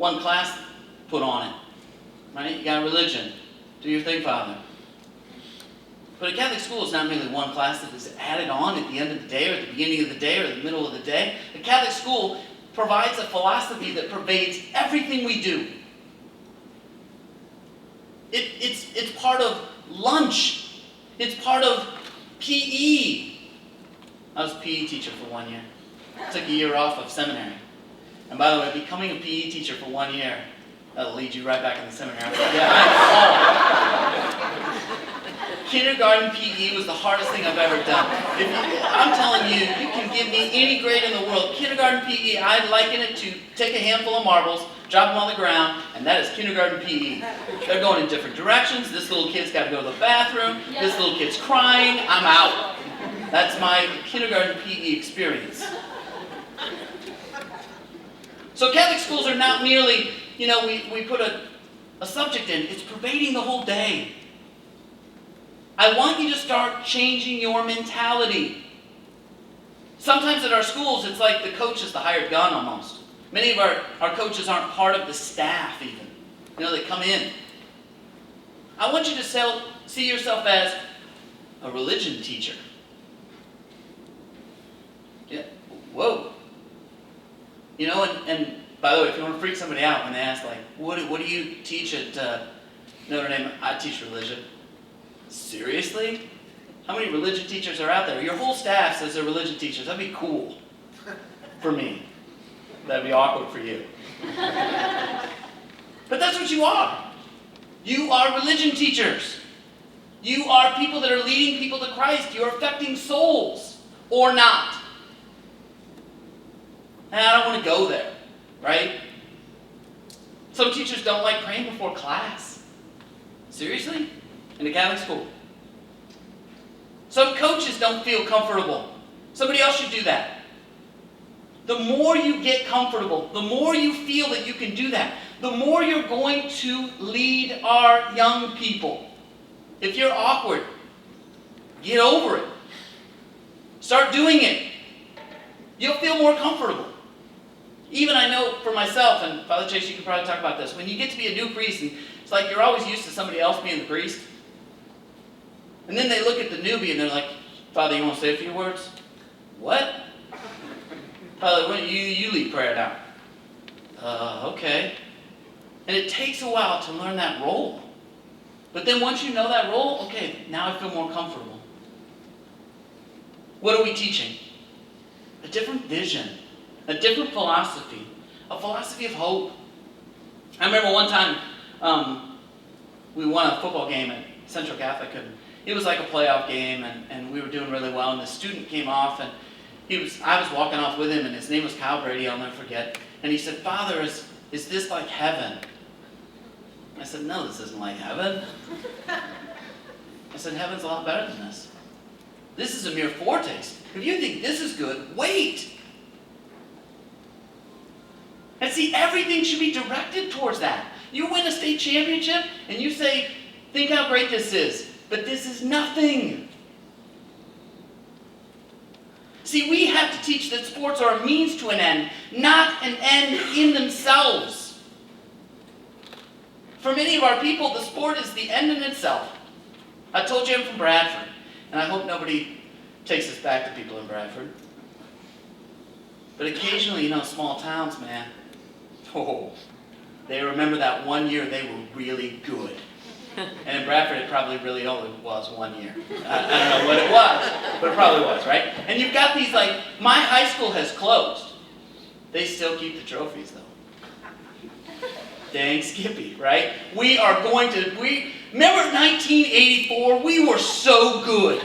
one class put on it. Right? You got religion. Do your thing, Father. But a Catholic school is not merely one class that is added on at the end of the day or at the beginning of the day or the middle of the day. A Catholic school provides a philosophy that pervades everything we do. It's part of lunch. It's part of PE. I was a PE teacher for 1 year. Took a year off of seminary. And by the way, becoming a PE teacher for 1 year, that'll lead you right back in the seminary. Kindergarten PE was the hardest thing I've ever done. I'm telling you, you can give me any grade in the world. Kindergarten PE, I liken it to take a handful of marbles, drop them on the ground, and that is kindergarten PE. They're going in different directions. This little kid's got to go to the bathroom. This little kid's crying. I'm out. That's my kindergarten PE experience. So Catholic schools are not merely, we put a subject in. It's pervading the whole day. I want you to start changing your mentality. Sometimes at our schools, it's like the coach is the hired gun almost. Many of our coaches aren't part of the staff even. They come in. I want you to see yourself as a religion teacher. Yeah. Whoa. And by the way, if you want to freak somebody out when they ask, like, what do you teach at Notre Dame? I teach religion. Seriously? How many religion teachers are out there? Your whole staff says they're religion teachers. That'd be cool for me. That'd be awkward for you. But that's what you are. You are religion teachers. You are people that are leading people to Christ. You're affecting souls or not. And I don't want to go there, right? Some teachers don't like praying before class. Seriously? In a Catholic school. Some coaches don't feel comfortable. Somebody else should do that. The more you get comfortable, the more you feel that you can do that, the more you're going to lead our young people. If you're awkward, get over it. Start doing it. You'll feel more comfortable. Even I know for myself, and Father Chase, you can probably talk about this, when you get to be a new priest, and it's like you're always used to somebody else being the priest. And then they look at the newbie and they're like, Father, you want to say a few words? What? Father, you lead prayer now. Okay. And it takes a while to learn that role. But then once you know that role, okay, now I feel more comfortable. What are we teaching? A different vision. A different philosophy. A philosophy of hope. I remember one time we won a football game at Central Catholic, and it was like a playoff game, and we were doing really well, and the student came off, and I was walking off with him, and his name was Kyle Brady, I'll never forget, and he said, Father, is this like heaven? I said, no, this isn't like heaven. I said, heaven's a lot better than this. This is a mere foretaste. If you think this is good, wait. And see, everything should be directed towards that. You win a state championship, and you say, think how great this is. But this is nothing. See, we have to teach that sports are a means to an end, not an end in themselves. For many of our people, the sport is the end in itself. I told you I'm from Bradford, and I hope nobody takes this back to people in Bradford. But occasionally, small towns, man, they remember that 1 year they were really good. And in Bradford, it probably really only was 1 year. I don't know what it was, but it probably was, right? And you've got these, like, my high school has closed. They still keep the trophies, though. Dang Skippy, right? Remember 1984? We were so good.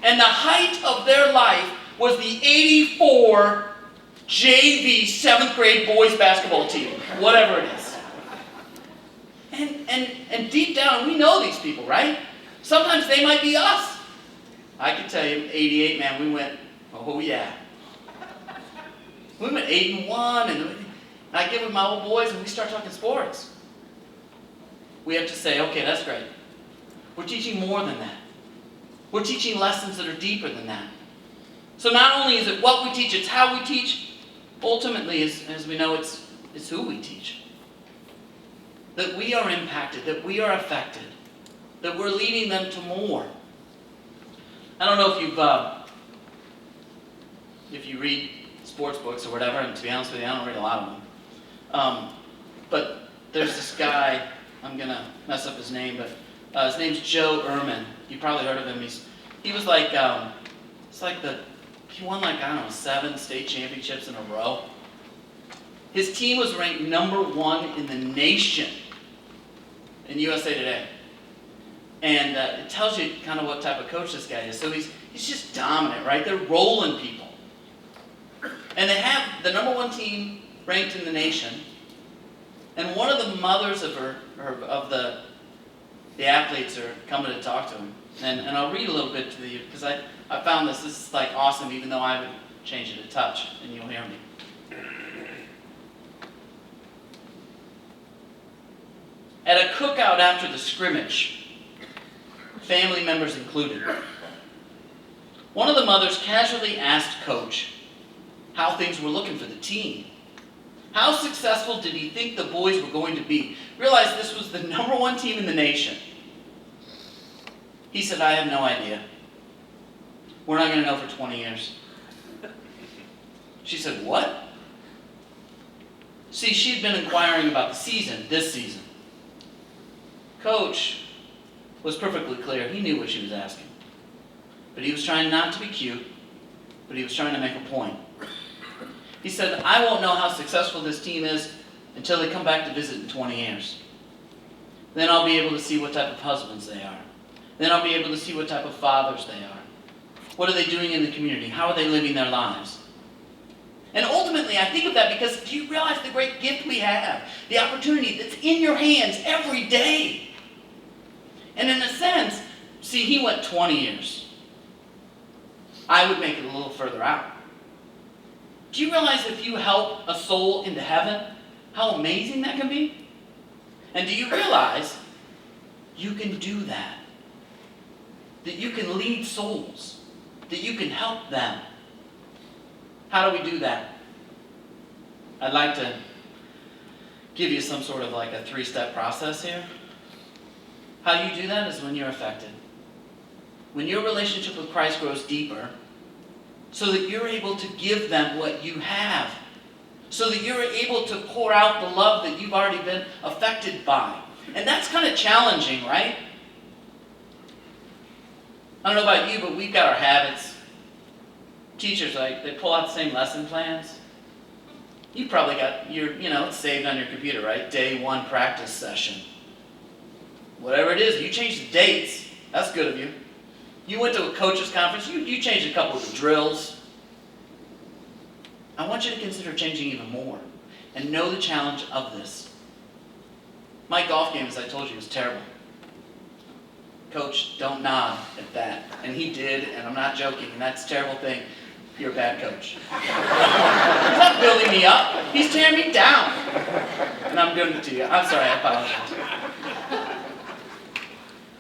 And the height of their life was the 84 JV 7th grade boys basketball team, whatever it is. And deep down, we know these people, right? Sometimes they might be us. I can tell you, 88, man, we went, oh yeah. We went 8-1, and I get with my old boys, and we start talking sports. We have to say, okay, that's great. We're teaching more than that. We're teaching lessons that are deeper than that. So not only is it what we teach, it's how we teach. Ultimately, as we know, it's it's who we teach. That we are impacted, that we are affected, that we're leading them to more. I don't know if you read sports books or whatever, and to be honest with you, I don't read a lot of them. But there's this guy, I'm going to mess up his name, but his name's Joe Ehrman. You probably heard of him. He was like, he won like, I don't know, 7 state championships in a row. His team was ranked number 1 in the nation in USA Today. And it tells you kind of what type of coach this guy is. So he's just dominant, right? They're rolling people. And they have the number 1 team ranked in the nation. And one of the mothers of the athletes are coming to talk to him. And I'll read a little bit to you, because I found this is like awesome, even though I would change it a touch, and you'll hear me. At a cookout after the scrimmage, family members included, one of the mothers casually asked Coach how things were looking for the team. How successful did he think the boys were going to be? Realize this was the number 1 team in the nation. He said, I have no idea. We're not going to know for 20 years. She said, what? See, she'd been inquiring about the season, this season. Coach was perfectly clear. He knew what she was asking. But he was trying not to be cute, but he was trying to make a point. He said, I won't know how successful this team is until they come back to visit in 20 years. Then I'll be able to see what type of husbands they are. Then I'll be able to see what type of fathers they are. What are they doing in the community? How are they living their lives? And ultimately, I think of that because do you realize the great gift we have? The opportunity that's in your hands every day. And in a sense, see, he went 20 years. I would make it a little further out. Do you realize if you help a soul into heaven, how amazing that can be? And do you realize you can do that? That you can lead souls, that you can help them. How do we do that? I'd like to give you some sort of like a 3-step process here. How you do that is when you're affected. When your relationship with Christ grows deeper, so that you're able to give them what you have. So that you're able to pour out the love that you've already been affected by. And that's kind of challenging, right? I don't know about you, but we've got our habits. Teachers, like, they pull out the same lesson plans. You probably got it's saved on your computer, right? Day 1 practice session. Whatever it is, you change the dates. That's good of you. You went to a coach's conference, you changed a couple of the drills. I want you to consider changing even more and know the challenge of this. My golf game, as I told you, was terrible. Coach, don't nod at that. And he did, and I'm not joking, and that's a terrible thing. You're a bad coach. He's not building me up. He's tearing me down. And I'm doing it to you. I'm sorry, I apologize.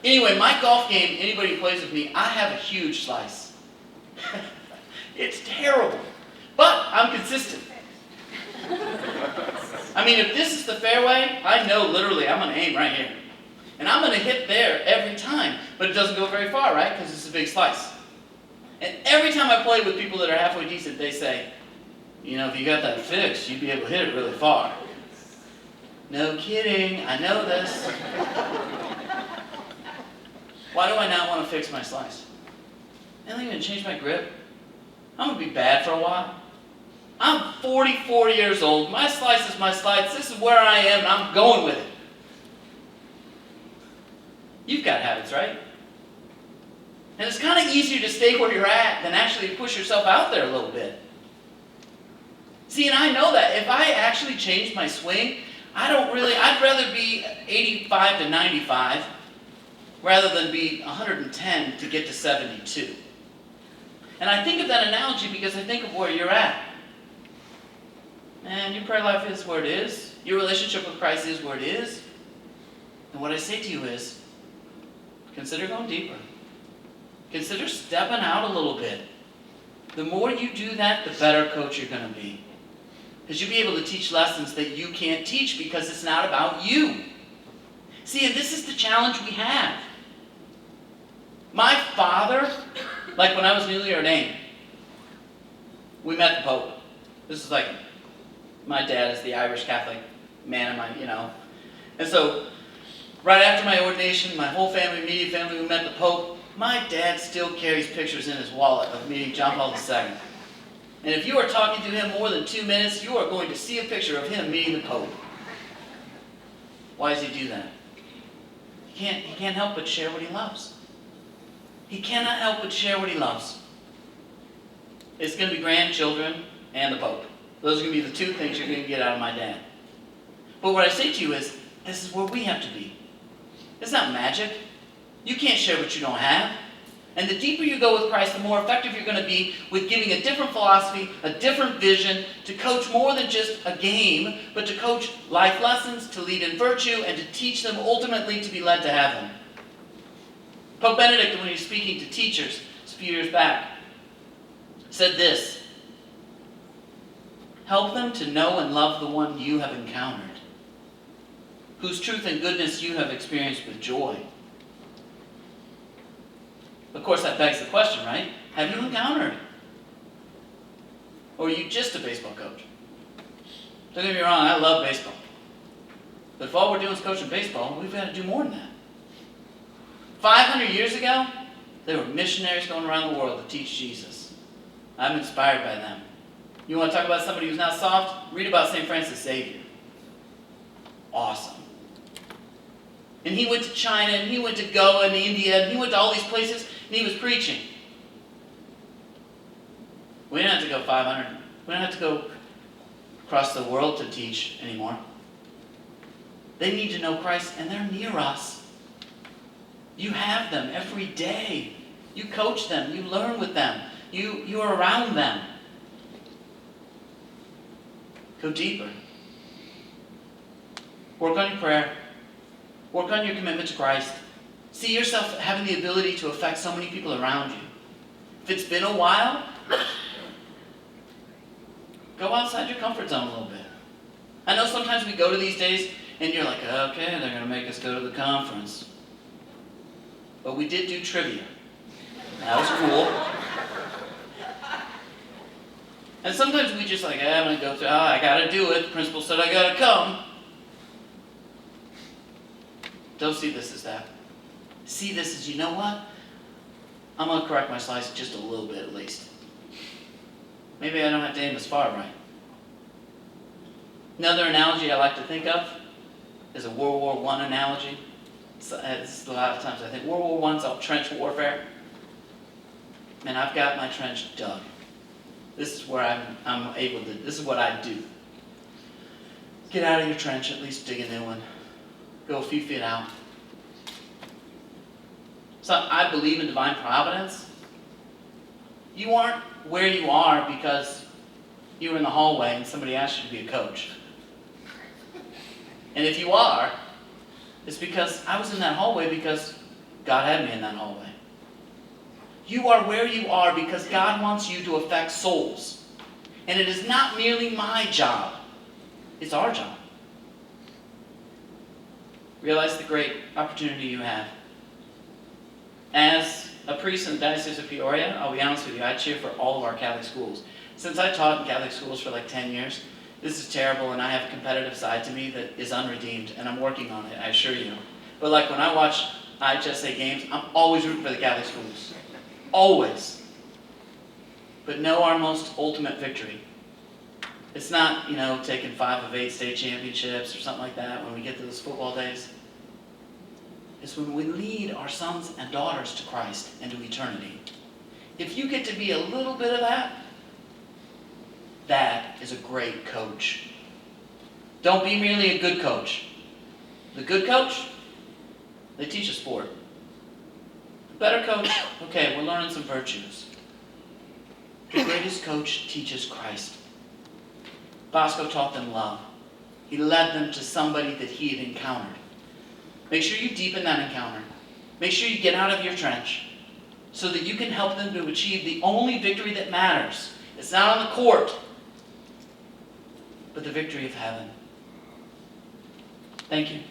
Anyway, my golf game, anybody who plays with me, I have a huge slice. It's terrible. But I'm consistent. I mean, if this is the fairway, I know literally I'm going to aim right here. And I'm going to hit there every time. But it doesn't go very far, right? Because it's a big slice. And every time I play with people that are halfway decent, they say, if you got that fixed, you'd be able to hit it really far. No kidding. I know this. Why do I not want to fix my slice? I'm not going to change my grip. I'm going to be bad for a while. I'm 44 years old. My slice is my slice. This is where I am, and I'm going with it. You've got habits, right? And it's kind of easier to stay where you're at than actually push yourself out there a little bit. See, and I know that if I actually change my swing, I'd rather be 85 to 95 rather than be 110 to get to 72. And I think of that analogy because I think of where you're at. And your prayer life is where it is. Your relationship with Christ is where it is. And what I say to you is, consider going deeper. Consider stepping out a little bit. The more you do that, the better coach you're going to be. Because you'll be able to teach lessons that you can't teach because it's not about you. See, and this is the challenge we have. My father, like when I was newly ordained, we met the Pope. This is like, my dad is the Irish Catholic man of my, And so, right after my ordination, my whole family, immediate family, we met the Pope. My dad still carries pictures in his wallet of meeting John Paul II. And if you are talking to him more than 2 minutes, you are going to see a picture of him meeting the Pope. Why does he do that? He can't help but share what he loves. He cannot help but share what he loves. It's going to be grandchildren and the Pope. Those are going to be the two things you're going to get out of my dad. But what I say to you is, this is where we have to be. It's not magic. You can't share what you don't have. And the deeper you go with Christ, the more effective you're going to be with giving a different philosophy, a different vision, to coach more than just a game, but to coach life lessons, to lead in virtue, and to teach them ultimately to be led to heaven. Pope Benedict, when he was speaking to teachers a few years back, said this: help them to know and love the one you have encountered, whose truth and goodness you have experienced with joy. Of course, that begs the question, right? Have you encountered? Or are you just a baseball coach? Don't get me wrong, I love baseball. But if all we're doing is coaching baseball, we've got to do more than that. 500 years ago, there were missionaries going around the world to teach Jesus. I'm inspired by them. You want to talk about somebody who's not soft? Read about St. Francis Xavier. Awesome. And he went to China, and he went to Goa and India, and he went to all these places, and he was preaching. We don't have to go 500. We don't have to go across the world to teach anymore. They need to know Christ, and they're near us. You have them every day. You coach them. You learn with them. You are around them. Go deeper. Work on your prayer. Work on your commitment to Christ. See yourself having the ability to affect so many people around you. If it's been a while, go outside your comfort zone a little bit. I know sometimes we go to these days and you're like, okay, they're going to make us go to the conference. But we did do trivia. That was cool. And sometimes we just like, I'm going to go through, I got to do it. The principal said I got to come. Don't see this as that. See this as, you know what? I'm going to correct my slides just a little bit at least. Maybe I don't have to aim as far right. Another analogy I like to think of is a World War I analogy. It's a lot of times I think World War I's all trench warfare. Man, I've got my trench dug. This is where I'm able to, this is what I do. Get out of your trench, at least dig a new one. Go a few feet out. So I believe in divine providence. You aren't where you are because you were in the hallway and somebody asked you to be a coach. And if you are, it's because I was in that hallway because God had me in that hallway. You are where you are because God wants you to affect souls. And it is not merely my job. It's our job. Realize the great opportunity you have. As a priest in the Diocese of Peoria, I'll be honest with you, I cheer for all of our Catholic schools. Since I taught in Catholic schools for like 10 years, this is terrible, and I have a competitive side to me that is unredeemed, and I'm working on it, I assure you. But like when I watch IHSA games, I'm always rooting for the Catholic schools. Always. But know our most ultimate victory. It's not, taking 5 of 8 state championships or something like that when we get to those football days. It's when we lead our sons and daughters to Christ and to eternity. If you get to be a little bit of that, that is a great coach. Don't be merely a good coach. The good coach, they teach a sport. The better coach, okay, we're learning some virtues. The greatest coach teaches Christ. Bosco taught them love. He led them to somebody that he had encountered. Make sure you deepen that encounter. Make sure you get out of your trench so that you can help them to achieve the only victory that matters. It's not on the court. but the victory of heaven. Thank you.